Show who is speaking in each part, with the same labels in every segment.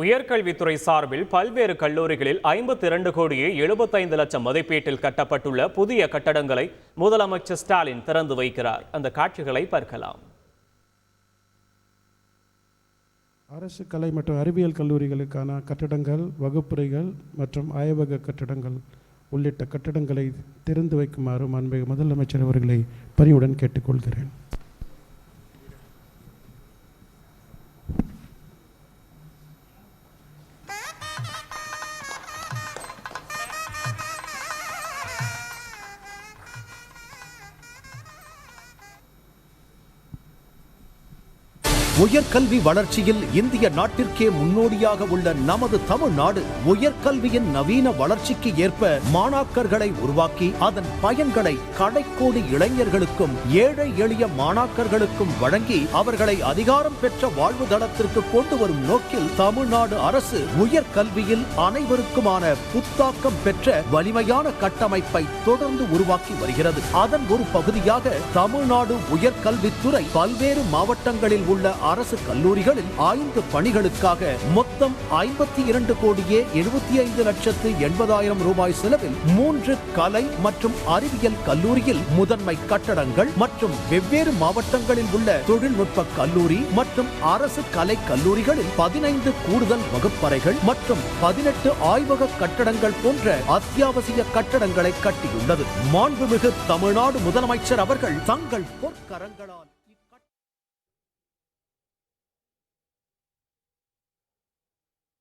Speaker 1: உயர்கல்வித்துறை சார்பில் பல்வேறு கல்லூரிகளில் 52 கோடியே 75 லட்சம் மதிப்பீட்டில் கட்டப்பட்டுள்ள புதிய கட்டடங்களை முதலமைச்சர் ஸ்டாலின் திறந்து வைக்கிறார். அந்த காட்சிகளை பார்க்கலாம்.
Speaker 2: அரசு கலை மற்றும் அறிவியல் கல்லூரிகளுக்கான கட்டடங்கள், வகுப்பறைகள் மற்றும் ஆய்வக கட்டடங்கள் உள்ளிட்ட கட்டடங்களை திறந்து வைக்குமாறு மாண்புமிகு முதலமைச்சர் அவர்களை பணிவுடன் கேட்டுக்கொள்கிறேன்.
Speaker 3: உயர்கல்வி வளர்ச்சியில் இந்திய நாட்டிற்கே முன்னோடியாக உள்ள நமது தமிழ்நாடு உயர்கல்வியின் நவீன வளர்ச்சிக்கு ஏற்ப மாணாக்கர்களை உருவாக்கி அதன் பயன்களை கடைக்கோடி இளைஞர்களுக்கும் ஏழை எளிய மாணாக்கர்களுக்கும் வழங்கி அவர்களை அதிகாரம் பெற்ற வாழ்வு தளத்திற்கு கொண்டு வரும் நோக்கில் தமிழ்நாடு அரசு உயர்கல்வியில் அனைவருக்குமான புத்தாக்கம் பெற்ற வலிமையான கட்டமைப்பை தொடர்ந்து உருவாக்கி வருகிறது. அதன் ஒரு பகுதியாக தமிழ்நாடு உயர்கல்வித்துறை பல்வேறு மாவட்டங்களில் உள்ள அரசு கல்லூரிகளில் 5 பணிகளுக்காக மொத்தம் 52 கோடியே 75 லட்சத்து 80,000 ரூபாய் செலவில் 3 கலை மற்றும் அறிவியல் கல்லூரியில் முதன்மை கட்டடங்கள் மற்றும் வெவ்வேறு மாவட்டங்களில் உள்ள தொழில்நுட்ப கல்லூரி மற்றும் அரசு கலை கல்லூரிகளில் 15 கூடுதல் வகுப்பறைகள் மற்றும் 18 ஆய்வக கட்டடங்கள் போன்ற அத்தியாவசிய கட்டடங்களை கட்டியுள்ளது. மாண்புமிகு தமிழ்நாடு முதலமைச்சர் அவர்கள் தங்கள் பொற்கரங்களால்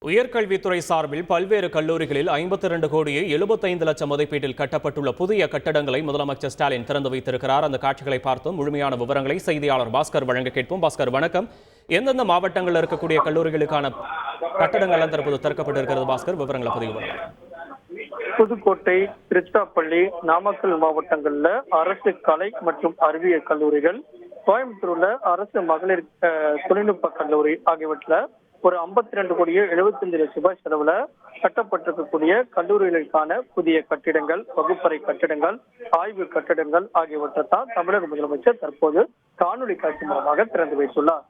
Speaker 1: உயர்கல்வித்துறை சார்பில் பல்வேறு கல்லூரிகளில் 52 கோடியே 75 லட்சம் மதிப்பீட்டில் கட்டப்பட்டுள்ள புதிய கட்டடங்களை முதலமைச்சர் ஸ்டாலின் திறந்து வைத்திருக்கிறார். அந்த காட்சிகளை பார்த்தும் முழுமையான விவரங்களை செய்தியாளர் பாஸ்கர் வழங்க கேட்போம். பாஸ்கர், வணக்கம். எந்தெந்த மாவட்டங்களில் இருக்கக்கூடிய கல்லூரிகளுக்கான கட்டடங்கள் தற்போது திறக்கப்பட்டிருக்கிறது? பாஸ்கர், விவரங்களை பதிவு பண்ணலாம்.
Speaker 4: புதுக்கோட்டை, திருச்சிராப்பள்ளி, நாமக்கல் மாவட்டங்கள்ல அரசு கலை மற்றும் அறிவியல் கல்லூரிகள், கோயம்புத்தூர்ல அரசு மகளிர் தொழில்நுட்ப கல்லூரி ஆகியவற்றில் ஒரு 52 கோடியே 75 லட்சம் ரூபாய் செலவுல கட்டப்பட்டிருக்கக்கூடிய கல்லூரிகளுக்கான புதிய கட்டிடங்கள், வகுப்பறை கட்டிடங்கள், ஆய்வு கட்டிடங்கள் ஆகியவற்றை தான் தமிழக முதலமைச்சர் தற்போது காணொலி காட்சி மூலமாக திறந்து வைத்துள்ளார்.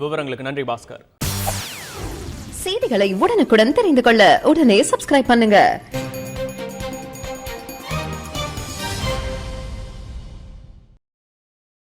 Speaker 1: விவரங்களுக்கு நன்றி பாஸ்கர்.
Speaker 5: செய்திகளை உடனுக்குடன் தெரிந்து கொள்ள உடனே சப்ஸ்கிரைப் பண்ணுங்க.